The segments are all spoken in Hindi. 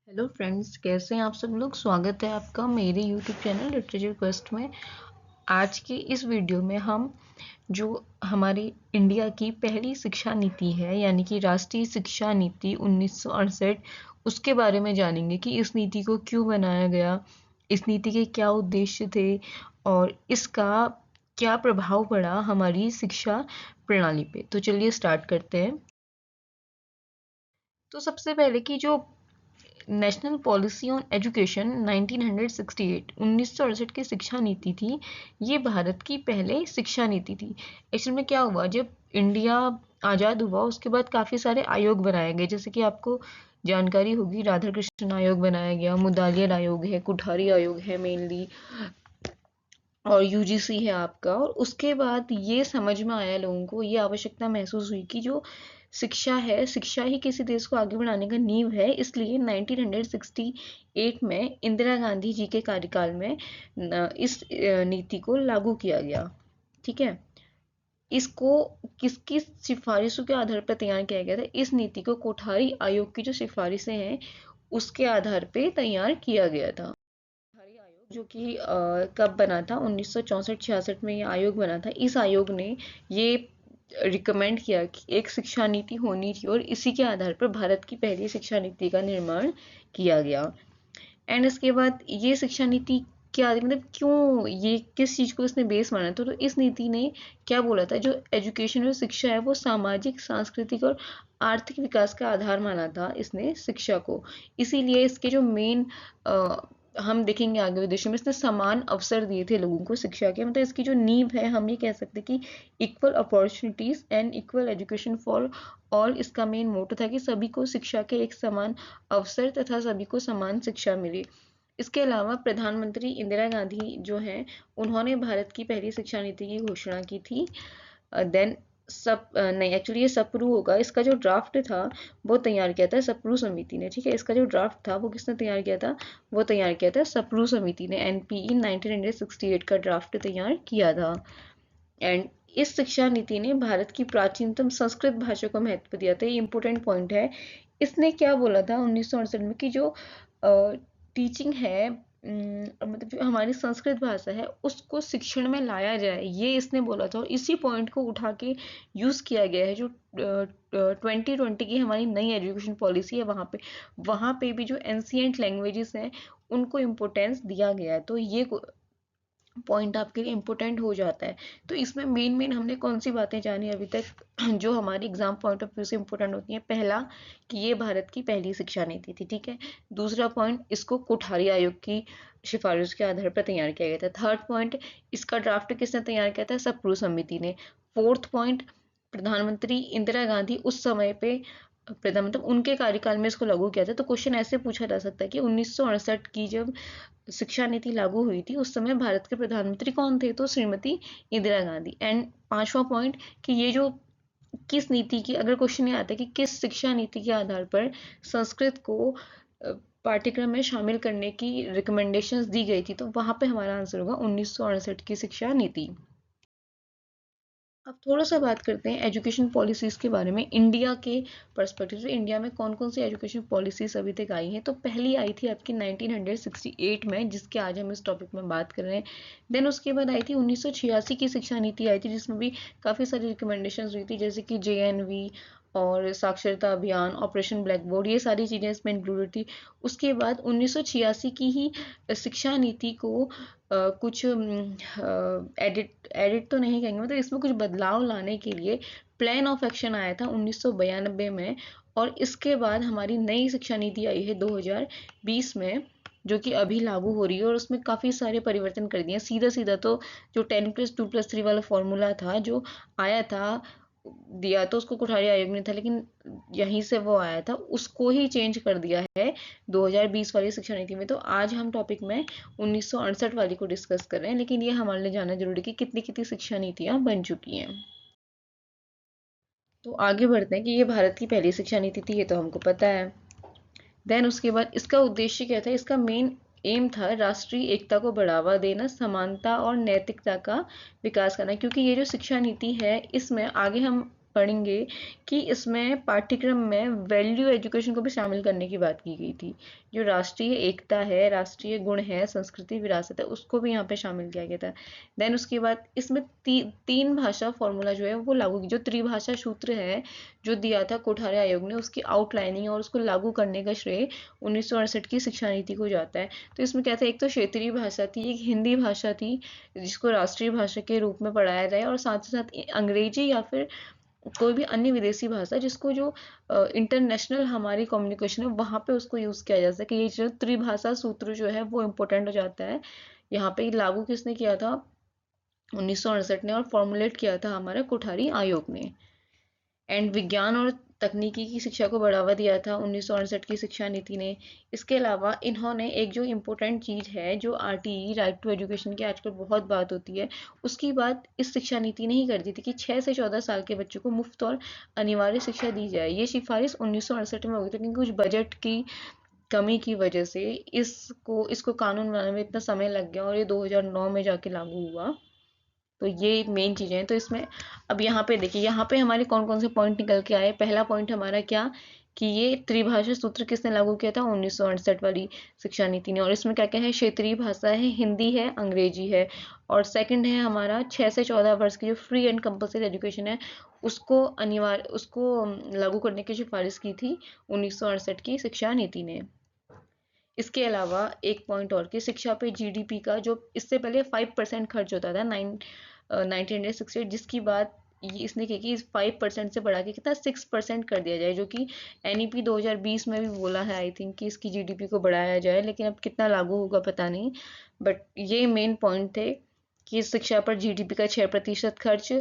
हेलो फ्रेंड्स, कैसे हैं आप सब लोग। स्वागत है आपका मेरे यूट्यूब चैनल लिटरेचर क्वेस्ट में। आज की इस वीडियो में हम जो हमारी इंडिया की पहली शिक्षा नीति है यानी कि राष्ट्रीय शिक्षा नीति 1968 उसके बारे में जानेंगे कि इस नीति को क्यों बनाया गया, इस नीति के क्या उद्देश्य थे और इसका क्या प्रभाव पड़ा हमारी शिक्षा प्रणाली पे। तो चलिए स्टार्ट करते हैं। तो सबसे पहले की जो नेशनल पॉलिसी ऑन एजुकेशन 1968 की शिक्षा नीति थी, ये भारत की पहले शिक्षा नीति थी। एक्चुअल में क्या हुआ, जब इंडिया आज़ाद हुआ उसके बाद काफ़ी सारे आयोग बनाए गए, जैसे कि आपको जानकारी होगी राधा कृष्ण आयोग बनाया गया, मुदालियर आयोग है, कुठारी आयोग है मेनली, और यूजीसी है आपका। और उसके बाद ये समझ में आया, लोगों को ये आवश्यकता महसूस हुई कि जो शिक्षा है, शिक्षा ही किसी देश को आगे बढ़ाने का नींव है। इसलिए 1968 में इंदिरा गांधी जी के कार्यकाल में इस नीति को लागू किया गया। ठीक है, इसको किसकी सिफारिशों के आधार पर तैयार किया गया था? इस नीति को कोठारी आयोग की जो सिफारिशें हैं उसके आधार पर तैयार किया गया था। कोठारी आयोग जो कि कब बना था, 1964-66 में ये आयोग बना था। इस आयोग ने ये रिकमेंड किया कि एक शिक्षा नीति होनी थी और इसी के आधार पर भारत की पहली शिक्षा नीति का निर्माण किया गया। एंड इसके बाद ये शिक्षा नीति क्या थी, मतलब क्यों, ये किस चीज़ को इसने बेस माना था? तो इस नीति ने क्या बोला था, जो एजुकेशन और शिक्षा है वो सामाजिक, सांस्कृतिक और आर्थिक विकास का आधार माना था इसने शिक्षा को। इसीलिए इसके जो मेन हम देखेंगे आगे विदेशों में, इसने समान अवसर दिए थे लोगों को शिक्षा के। मतलब इसकी जो नींव है, हम ये कह सकते हैं कि equal opportunities and equal education for all. इसका मेन मोटो था कि सभी को शिक्षा के एक समान अवसर तथा सभी को समान शिक्षा मिले। इसके अलावा प्रधानमंत्री इंदिरा गांधी जो हैं, उन्होंने भारत की पहली शिक्षा नीति की घोषणा की थी। देन सब नहीं, एक्चुअली ये सप्रू होगा। इसका जो ड्राफ्ट था वो तैयार किया था सप्रू समिति ने। ठीक है, इसका जो ड्राफ्ट था वो किसने तैयार किया था? वो तैयार किया था सप्रू समिति ने। एनपीई 1968 का ड्राफ्ट तैयार किया था। एंड इस शिक्षा नीति ने भारत की प्राचीनतम संस्कृत भाषा को महत्व दिया था। ये इंपॉर्टेंट पॉइंट है। इसने क्या बोला था 1968 में कि जो टीचिंग है, मतलब जो हमारी संस्कृत भाषा है उसको शिक्षण में लाया जाए, ये इसने बोला था। और इसी पॉइंट को उठा के यूज़ किया गया है जो 2020 की हमारी नई एजुकेशन पॉलिसी है, वहाँ पे भी जो एंशिएंट लैंग्वेजेस हैं उनको इम्पोर्टेंस दिया गया है। तो ये पॉइंट आपके लिए इम्पोर्टेंट हो जाता है। तो इसमें मेन हमने कौन सी बातें जानी अभी तक जो हमारी एग्जाम पॉइंट ऑफ व्यू से इम्पोर्टेंट होती हैं? पहला, कि ये भारत की पहली शिक्षा नीति थी। ठीक है। दूसरा पॉइंट, इसको कोठारी आयोग की सिफारिश के आधार पर तैयार किया गया था। थर्ड पॉइंट, इसका ड्राफ्ट किसने तैयार किया था? सप्रू समिति ने। फोर्थ पॉइंट, प्रधानमंत्री इंदिरा गांधी उस समय पे मतलब उनके कार्यकाल में इसको लागू किया था। तो क्वेश्चन ऐसे पूछा जा सकता है कि 1968 की जब शिक्षा नीति लागू हुई थी उस समय भारत के प्रधानमंत्री कौन थे? तो श्रीमती इंदिरा गांधी। एंड पांचवा पॉइंट, कि ये जो किस नीति की, अगर क्वेश्चन ये आता है कि किस शिक्षा नीति के आधार पर संस्कृत को पाठ्यक्रम में शामिल करने की रिकमेंडेशंस दी गई थी, तो वहां पे हमारा आंसर होगा 1968 की शिक्षा नीति। अब थोड़ा सा बात करते हैं एजुकेशन पॉलिसीज़ के बारे में इंडिया के पर्सपेक्टिव से। इंडिया में कौन कौन सी एजुकेशन पॉलिसीज़ अभी तक आई हैं? तो पहली आई थी आपकी 1968 में, जिसके आज हम इस टॉपिक में बात कर रहे हैं। देन उसके बाद आई थी 1986 की शिक्षा नीति आई थी, जिसमें भी काफ़ी सारी रिकमेंडेशंस हुई थी, जैसे कि जेएनवी और साक्षरता अभियान, ऑपरेशन ब्लैक बोर्ड, ये सारी चीज़ें इसमें इंक्लूडेड थी। उसके बाद 1986 की ही शिक्षा नीति को कुछ एडिट एडिट तो नहीं कहेंगे, मतलब इसमें कुछ बदलाव लाने के लिए प्लान ऑफ एक्शन आया था 1992 में। और इसके बाद हमारी नई शिक्षा नीति आई है 2020 में, जो कि अभी लागू हो रही है। और उसमें काफ़ी सारे परिवर्तन कर दिए। सीधा सीधा तो जो 10+2+3 वाला फॉर्मूला था जो आया था, दिया तो उसको कोठारी आयोग ने था, लेकिन यहीं से वो आया था, उसको ही चेंज कर दिया है 2020 वाली शिक्षा नीति में। तो आज हम टॉपिक में 1968 वाली को डिस्कस कर रहे हैं, लेकिन ये हमारे लिए जानना जरूरी है कि कितनी कितनी शिक्षा नीतियां बन चुकी हैं। तो आगे बढ़ते हैं कि ये भारत की पहली शिक्षा नीति थी, ये तो हमको पता है। देन उसके बाद इसका उद्देश्य क्या था? इसका मेन एम था राष्ट्रीय एकता को बढ़ावा देना, समानता और नैतिकता का विकास करना। क्योंकि ये जो शिक्षा नीति है इसमें आगे हम पढ़ेंगे कि इसमें पाठ्यक्रम में वैल्यू एजुकेशन को भी शामिल करने की बात की गई थी। जो राष्ट्रीय एकता है, राष्ट्रीय गुण है, संस्कृति विरासत है, उसको भी यहाँ पे शामिल किया गया था। देन उसके बाद इसमें तीन भाषा फॉर्मूला जो है वो लागू की, जो त्रिभाषा सूत्र है जो दिया था कोठारी आयोग ने, उसकी आउटलाइनिंग और उसको लागू करने का श्रेय 1968 की शिक्षा नीति को जाता है। तो इसमें क्या था, एक तो क्षेत्रीय भाषा थी, एक हिंदी भाषा थी जिसको राष्ट्रीय भाषा के रूप में पढ़ाया जाए, और साथ ही साथ अंग्रेजी या फिर कोई भी अन्य विदेशी भाषा जिसको जो इंटरनेशनल हमारी कम्युनिकेशन है वहाँ पे उसको यूज़ किया जा सके। ये जो त्रिभाषा सूत्र जो है वो इम्पोर्टेंट हो जाता है। यहाँ पे लागू किसने किया था, 1968 ने, और फॉर्मुलेट किया था हमारा कोठारी आयोग ने। एंड विज्ञान और तकनीकी की शिक्षा को बढ़ावा दिया था 1968 की शिक्षा नीति ने। इसके अलावा इन्होंने एक जो इम्पोर्टेंट चीज़ है, जो RTE, राइट टू एजुकेशन की आजकल बहुत बात होती है, उसकी बात इस शिक्षा नीति ने ही कर दी थी कि 6 से 14 साल के बच्चों को मुफ्त और अनिवार्य शिक्षा दी जाए। ये सिफारिश 1968 में हो गई थी, क्योंकि कुछ बजट की कमी की वजह से इसको कानून बनाने में इतना समय लग गया, और ये 2009 में जाके लागू हुआ। तो ये मेन चीज़ें हैं। तो इसमें अब यहाँ पे देखिए, यहाँ पे हमारे कौन कौन से पॉइंट निकल के आए। पहला पॉइंट हमारा क्या, कि ये त्रिभाषा सूत्र किसने लागू किया था, 1968 वाली शिक्षा नीति ने। और इसमें क्या क्या है, क्षेत्रीय भाषा है, हिंदी है, अंग्रेजी है। और सेकंड है हमारा 6 से 14 वर्ष की जो फ्री एंड कंपल्सरी एजुकेशन है उसको लागू करने की सिफारिश की थी 1968 की शिक्षा नीति ने। इसके अलावा एक पॉइंट और, कि शिक्षा पे GDP का जो इससे पहले 5% खर्च होता था 1968, जिसकी बात इसने की कि 5% से बढ़ा के कितना 6% कर दिया जाए, जो कि NEP 2020 में भी बोला है आई थिंक कि इसकी GDP को बढ़ाया जाए, लेकिन अब कितना लागू होगा पता नहीं। बट ये मेन पॉइंट थे कि शिक्षा पर GDP का 6% खर्च,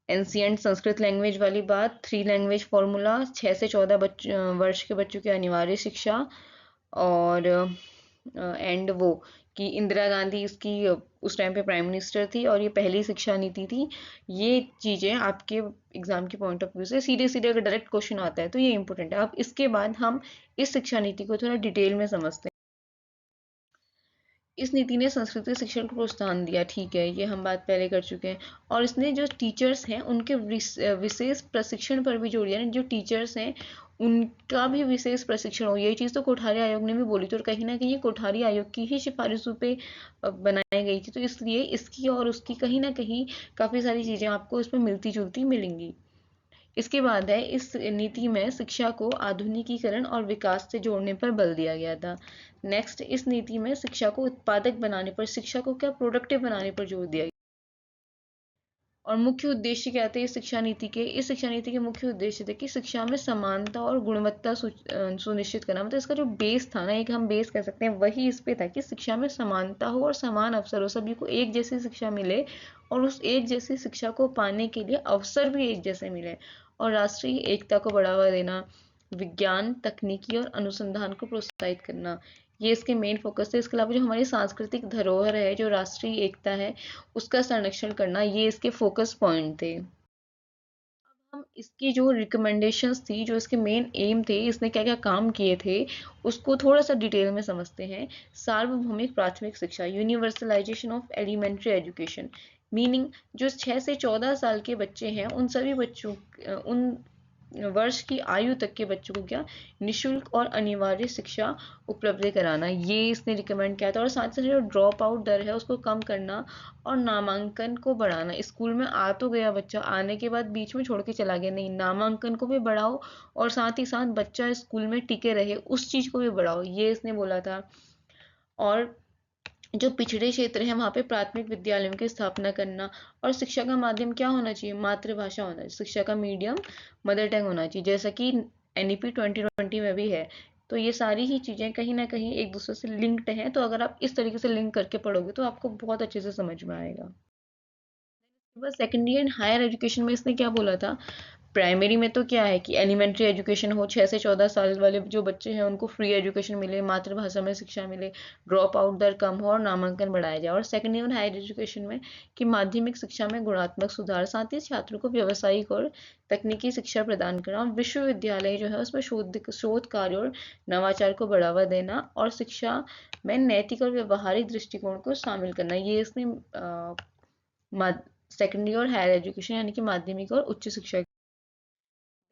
एंशिएंट संस्कृत लैंग्वेज वाली बात, 3 लैंग्वेज फॉर्मूला, 6 से 14 वर्ष के बच्चों की अनिवार्य शिक्षा, और एंड वो कि इंदिरा गांधी इसकी उस टाइम पे प्राइम मिनिस्टर थी और ये पहली शिक्षा नीति थी। ये चीज़ें आपके एग्जाम के पॉइंट ऑफ व्यू से सीधे सीधे अगर डायरेक्ट क्वेश्चन आता है तो ये इंपॉर्टेंट है। अब इसके बाद हम इस शिक्षा नीति को थोड़ा डिटेल में समझते हैं। इस नीति ने संस्कृत शिक्षण को प्रोत्साहन दिया, ठीक है, ये हम बात पहले कर चुके हैं। और इसने जो टीचर्स हैं उनके विशेष प्रशिक्षण पर भी जोर दिया। जो टीचर्स हैं उनका भी विशेष प्रशिक्षण हो, ये चीज़ तो कोठारी आयोग ने भी बोली थी, और कहीं ना कहीं ये कोठारी आयोग की ही सिफारिशों पे बनाई गई थी। तो इसलिए इसकी और उसकी कहीं ना कहीं काफ़ी सारी चीज़ें आपको इसमें मिलती जुलती मिलेंगी। इसके बाद है, इस नीति में शिक्षा को आधुनिकीकरण और विकास से जोड़ने पर बल दिया गया था। नेक्स्ट, इस नीति में शिक्षा को उत्पादक बनाने पर, शिक्षा को क्या प्रोडक्टिव बनाने पर जोर दिया गया। और मुख्य उद्देश्य क्या थे इस शिक्षा नीति के, मुख्य उद्देश्य थे कि शिक्षा में समानता और गुणवत्ता सुनिश्चित करना। मतलब इसका जो बेस था ना, एक हम बेस कह सकते हैं, वही इस पे था कि शिक्षा में समानता हो और समान अवसर हो, सभी को एक जैसी शिक्षा मिले, और उस एक जैसी शिक्षा को पाने के लिए अवसर भी एक जैसे मिले। और राष्ट्रीय एकता को बढ़ावा देना, विज्ञान, तकनीकी और अनुसंधान को प्रोत्साहित करना, ये इसके मेन फोकस थे। इसके अलावा जो हमारी सांस्कृतिक धरोहर है, जो राष्ट्रीय एकता है, उसका संरक्षण करना, ये इसके फोकस पॉइंट थे। अब हम इसकी जो रिकमेंडेशंस थी, जो इसके मेन एम थे, इसने क्या क्या काम किए थे, उसको थोड़ा सा डिटेल में समझते हैं। सार्वभौमिक प्राथमिक शिक्षा, universalization of elementary education, meaning जो 6 से 14 साल के बच्चे हैं उन सभी बच्चों, उन वर्ष की आयु तक के बच्चों को क्या निशुल्क और अनिवार्य शिक्षा उपलब्ध कराना, ये इसने रिकमेंड किया था। और साथ ही जो ड्रॉप आउट दर है उसको कम करना, और नामांकन को बढ़ाना। स्कूल में आ तो गया बच्चा, आने के बाद बीच में छोड़ के चला गया, नहीं, नामांकन को भी बढ़ाओ, और साथ ही साथ बच्चा स्कूल में टिके रहे, उस चीज़ को भी बढ़ाओ, ये इसने बोला था। और जो पिछड़े क्षेत्र हैं वहाँ पे प्राथमिक विद्यालयों की स्थापना करना। और शिक्षा का माध्यम क्या होना चाहिए, मातृभाषा होना चाहिए, शिक्षा का मीडियम मदर टंग होना चाहिए, जैसा कि NEP 2020 में भी है। तो ये सारी ही चीज़ें कहीं ना कहीं एक दूसरे से लिंक्ड हैं, तो अगर आप इस तरीके से लिंक करके पढ़ोगे तो आपको बहुत अच्छे से समझ में आएगा। बस सेकेंडरी एंड हायर एजुकेशन में इसने क्या बोला था, प्राइमरी में तो क्या है कि एलिमेंट्री एजुकेशन हो, 6 से 14 साल वाले जो बच्चे हैं उनको फ्री एजुकेशन मिले, मातृभाषा में शिक्षा मिले, ड्रॉप आउट दर कम हो और नामांकन बढ़ाया जाए। और सेकेंडरी और हायर एजुकेशन में कि माध्यमिक शिक्षा में गुणात्मक सुधार, साथ ही छात्रों को व्यावसायिक और तकनीकी शिक्षा प्रदान करना, और विश्वविद्यालय जो है उसमें शोध कार्य और नवाचार को बढ़ावा देना, और शिक्षा में नैतिक और व्यवहारिक दृष्टिकोण को शामिल करना, ये इसने सेकेंडरी और हायर एजुकेशन यानी कि माध्यमिक और उच्च शिक्षा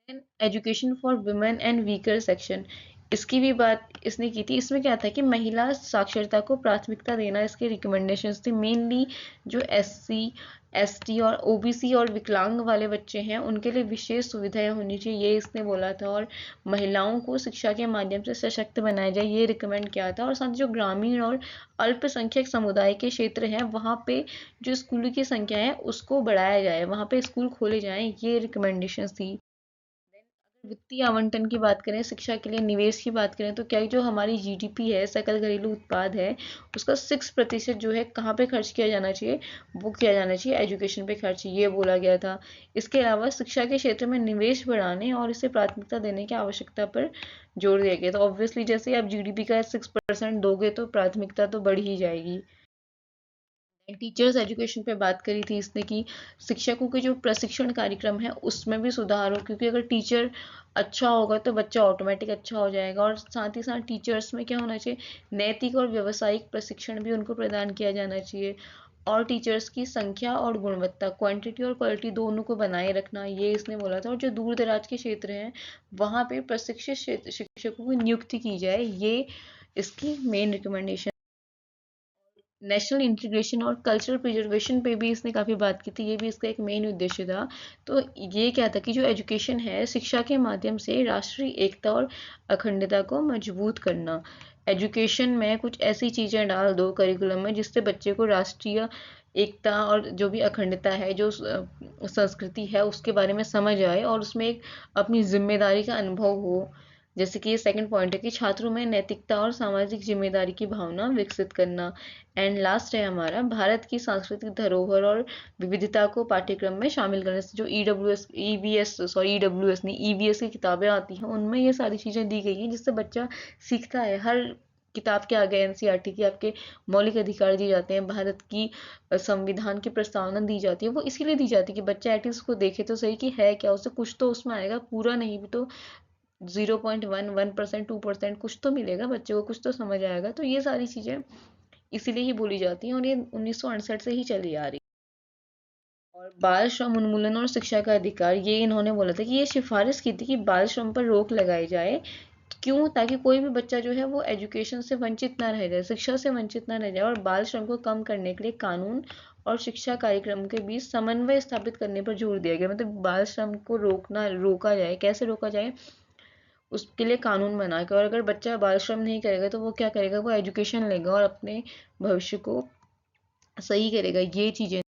education for women and weaker section, इसकी भी बात इसने की थी। इसमें क्या था कि महिला साक्षरता को प्राथमिकता देना इसके रिकमेंडेशंस थे। मेनली जो एससी, एसटी और ओबीसी और विकलांग वाले बच्चे हैं उनके लिए विशेष सुविधाएं होनी चाहिए, ये इसने बोला था। और महिलाओं को शिक्षा के माध्यम से सशक्त बनाया जाए, ये रिकमेंड किया था। और साथ जो ग्रामीण और अल्पसंख्यक समुदाय के क्षेत्र हैं वहाँ पे जो स्कूलों की संख्या है उसको बढ़ाया जाए, वहाँ पे स्कूल खोले जाएं, ये रिकमेंडेशंस थी। वित्तीय आवंटन की बात करें, शिक्षा के लिए निवेश की बात करें, तो क्या जो हमारी जीडीपी है, सकल घरेलू उत्पाद है, उसका 6% जो है कहाँ पे खर्च किया जाना चाहिए, वो किया जाना चाहिए एजुकेशन पे खर्च, ये बोला गया था। इसके अलावा शिक्षा के क्षेत्र में निवेश बढ़ाने और इसे प्राथमिकता देने की आवश्यकता पर जोर दिया गया। तो ऑब्वियसली जैसे आप जीडीपी का 6% दोगे तो प्राथमिकता तो बढ़ ही जाएगी। टीचर्स एजुकेशन पे बात करी थी इसने कि शिक्षकों के जो प्रशिक्षण कार्यक्रम है उसमें भी सुधार हो, क्योंकि अगर टीचर अच्छा होगा तो बच्चा ऑटोमेटिक अच्छा हो जाएगा। और साथ ही साथ टीचर्स में क्या होना चाहिए, नैतिक और व्यवसायिक प्रशिक्षण भी उनको प्रदान किया जाना चाहिए। और टीचर्स की संख्या और गुणवत्ता, क्वांटिटी और क्वालिटी दोनों को बनाए रखना, ये इसने बोला था। और जो दूर दराज के क्षेत्र हैं वहाँ पे प्रशिक्षित शिक्षकों की नियुक्ति की जाए, ये इसकी मेन रिकमेंडेशन। नेशनल इंटीग्रेशन और कल्चरल प्रिजर्वेशन पे भी इसने काफ़ी बात की थी, ये भी इसका एक मेन उद्देश्य था। तो ये क्या था कि जो एजुकेशन है, शिक्षा के माध्यम से राष्ट्रीय एकता और अखंडता को मजबूत करना। एजुकेशन में कुछ ऐसी चीज़ें डाल दो करिकुलम में जिससे बच्चे को राष्ट्रीय एकता और जो भी अखंडता है, जो संस्कृति है, उसके बारे में समझ आए और उसमें एक अपनी जिम्मेदारी का अनुभव हो। जैसे कि ये सेकंड पॉइंट है कि छात्रों में नैतिकता और सामाजिक जिम्मेदारी की भावना विकसित करना। एंड लास्ट है हमारा भारत की सांस्कृतिक धरोहर और विविधता को पाठ्यक्रम में शामिल करने से। जो ईडब्ल्यूएस नहीं, ईवीएस की किताबें आती हैं उनमें ये सारी चीज़ें दी गई हैं जिससे बच्चा सीखता है। हर किताब के आगे एनसीईआरटी की आपके मौलिक अधिकार दिए जाते हैं, भारत की संविधान की प्रस्तावना दी जाती है, वो इसीलिए दी जाती है कि बच्चा एटलीस्ट उसको देखे तो सही कि है क्या, उसे कुछ तो उसमें आएगा, पूरा नहीं भी तो 0.11%, 2% कुछ तो मिलेगा बच्चे को, कुछ तो समझ आएगा। तो ये सारी चीज़ें इसीलिए ही बोली जाती हैं और ये 1968 से ही चली आ रही। और बाल श्रम उन्मूलन और शिक्षा का अधिकार, ये इन्होंने बोला था कि ये सिफारिश की थी कि बाल श्रम पर रोक लगाई जाए। क्यों? ताकि कोई भी बच्चा जो है वो एजुकेशन से वंचित ना रह जाए, शिक्षा से वंचित ना रह जाए। और बाल श्रम को कम करने के लिए कानून और शिक्षा कार्यक्रम के बीच समन्वय स्थापित करने पर जोर दिया गया। मतलब बाल श्रम को रोका जाए, कैसे रोका जाए, उसके लिए कानून बना के। और अगर बच्चा बाल श्रम नहीं करेगा तो वो क्या करेगा, वो एजुकेशन लेगा और अपने भविष्य को सही करेगा, ये चीज़ें। अब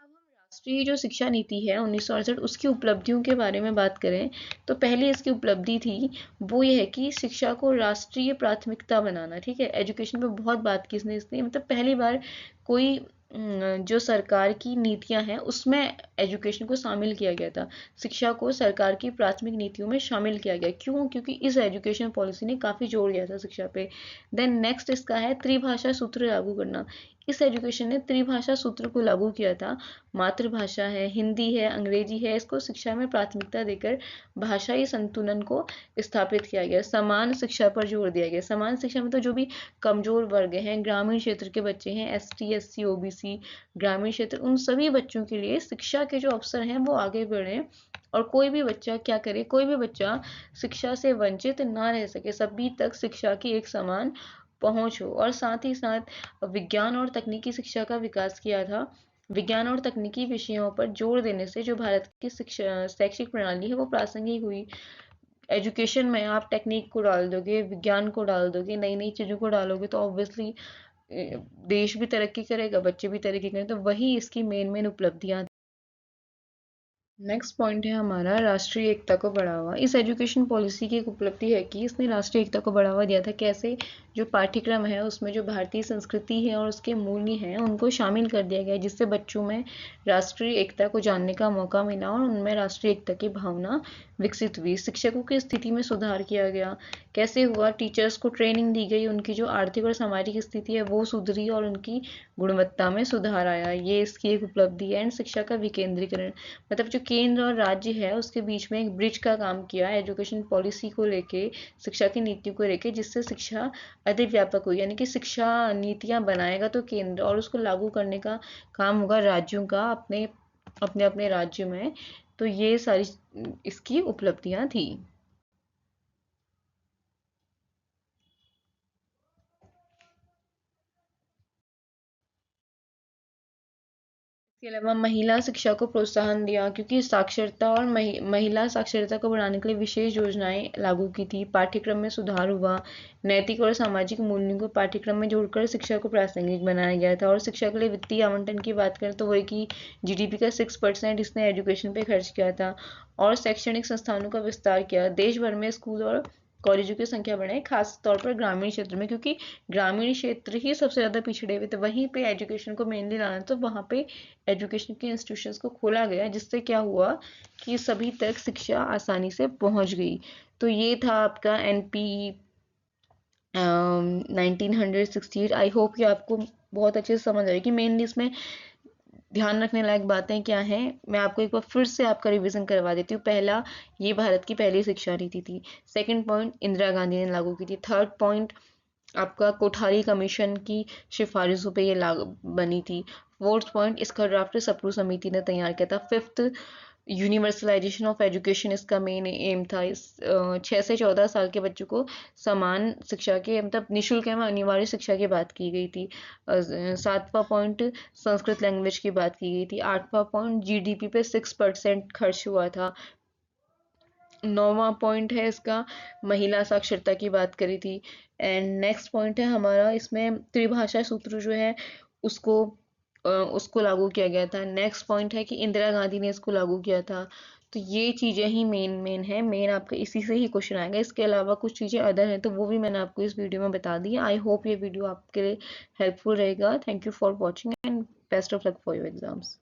हम राष्ट्रीय जो शिक्षा नीति है 1968, उसकी उपलब्धियों के बारे में बात करें तो पहली इसकी उपलब्धि थी वो ये है कि शिक्षा को राष्ट्रीय प्राथमिकता बनाना। ठीक है, एजुकेशन पे बहुत बात की इसने मतलब पहली बार कोई जो सरकार की नीतियां हैं उसमें एजुकेशन को शामिल किया गया था, शिक्षा को सरकार की प्राथमिक नीतियों में शामिल किया गया। क्यों? क्योंकि इस एजुकेशन पॉलिसी ने काफ़ी जोर दिया था शिक्षा पे। देन नेक्स्ट इसका है त्रिभाषा सूत्र लागू करना। इस एजुकेशन ने त्रिभाषा सूत्र को लागू किया था। मातृभाषा है, हिंदी है, अंग्रेजी है, इसको शिक्षा में प्राथमिकता देकर भाषाई संतुलन को स्थापित किया गया। समान शिक्षा पर जोर दिया गया। समान शिक्षा में तो जो भी कमजोर वर्ग हैं, ग्रामीण क्षेत्र के बच्चे हैं, एसटी, एससी, ओबीसी, ग्रामीण क्षेत्र, उन सभी बच्चों के लिए शिक्षा के जो अवसर हैं वो आगे बढ़े और कोई भी बच्चा क्या करे, कोई भी बच्चा शिक्षा से वंचित ना रह सके, सभी तक शिक्षा की एक समान पहुंच हो। और साथ ही साथ विज्ञान और तकनीकी शिक्षा का विकास किया था। विज्ञान और तकनीकी विषयों पर जोर देने से जो भारत की शिक्षा शैक्षिक प्रणाली है वो प्रासंगिक हुई। एजुकेशन में आप टेक्निक को डाल दोगे, विज्ञान को डाल दोगे, नई नई चीज़ों को डालोगे तो ऑब्वियसली देश भी तरक्की करेगा, बच्चे भी तरक्की करेंगे। तो वही इसकी मेन मेन उपलब्धियां। नेक्स्ट पॉइंट है हमारा राष्ट्रीय एकता को बढ़ावा। इस एजुकेशन पॉलिसी की एक उपलब्धि है कि इसने राष्ट्रीय एकता को बढ़ावा दिया था। कैसे? जो पाठ्यक्रम है उसमें जो भारतीय संस्कृति है और उसके मूल्य हैं उनको शामिल कर दिया गया, जिससे बच्चों में राष्ट्रीय एकता को जानने का मौका मिला और उनमें राष्ट्रीय एकता की भावना विकसित हुई। शिक्षकों की स्थिति में सुधार किया गया। कैसे हुआ? टीचर्स को ट्रेनिंग दी गई, उनकी जो आर्थिक और सामाजिक स्थिति है वो सुधरी और उनकी गुणवत्ता में सुधार आया, ये इसकी एक उपलब्धि है। एंड शिक्षा का विकेंद्रीकरण, मतलब जो केंद्र और राज्य है उसके बीच में एक ब्रिज का काम किया एजुकेशन पॉलिसी को लेके, शिक्षा की नीति को लेके, जिससे शिक्षा अधिक व्यापक हुई। यानी कि शिक्षा नीतियां बनाएगा तो केंद्र और उसको लागू करने का काम होगा राज्यों का अपने अपने अपने राज्य में। तो ये सारी इसकी उपलब्धियां थी। इसके अलावा महिला शिक्षा को प्रोत्साहन दिया, क्योंकि साक्षरता और महिला साक्षरता को बढ़ाने के लिए विशेष योजनाएं लागू की थी। पाठ्यक्रम में सुधार हुआ। नैतिक और सामाजिक मूल्यों को पाठ्यक्रम में जोड़कर शिक्षा को प्रासंगिक बनाया गया था। और शिक्षा के लिए वित्तीय आवंटन की बात करें तो वही कि जीडीपी का 6% इसने एजुकेशन पे खर्च किया था। और शैक्षणिक संस्थानों का विस्तार किया। देश भर में स्कूल और कॉलेजों की संख्या बढ़ाई, खास तौर पर ग्रामीण क्षेत्र में, क्योंकि ग्रामीण क्षेत्र ही सबसे ज़्यादा पिछड़े हुए थे। वहीं पे एजुकेशन को मेनली लाना, तो वहाँ पे एजुकेशन के इंस्टीट्यूशंस को खोला गया, जिससे क्या हुआ कि सभी तक शिक्षा आसानी से पहुंच गई। तो ये था आपका एनपी 1968। आई होप कि आपको बहुत अच्छे से समझ आएगी। मेनली इसमें ध्यान रखने लायक बातें क्या हैं, मैं आपको एक बार फिर से आपका रिवीजन करवा देती हूँ। पहला, ये भारत की पहली शिक्षा नीति थी। सेकंड पॉइंट, इंदिरा गांधी ने लागू की थी। थर्ड पॉइंट, आपका कोठारी कमीशन की सिफारिशों पे ये लागू बनी थी। फोर्थ पॉइंट, इसका ड्राफ्ट सप्रू समिति ने तैयार किया था। फिफ्थ, यूनिवर्सलाइजेशन ऑफ एजुकेशन इसका मेन एम था। इस 6 से 14 साल के बच्चों को समान शिक्षा के, मतलब निःशुल्क एवं अनिवार्य शिक्षा की बात की गई थी। 7वां पॉइंट, संस्कृत लैंग्वेज की बात की गई थी। 8वां पॉइंट, जीडीपी पे 6% खर्च हुआ था। 9वां पॉइंट है इसका, महिला साक्षरता की बात करी थी। एंड नेक्स्ट पॉइंट है हमारा, इसमें त्रिभाषा सूत्र जो है उसको उसको लागू किया गया था। नेक्स्ट पॉइंट है कि इंदिरा गांधी ने इसको लागू किया था। तो ये चीज़ें ही मेन मेन है, मेन आपका इसी से ही क्वेश्चन आएगा। इसके अलावा कुछ चीज़ें अदर हैं तो वो भी मैंने आपको इस वीडियो में बता दी है। आई होप ये वीडियो आपके लिए हेल्पफुल रहेगा। Thank you for watching and best of luck for your exams.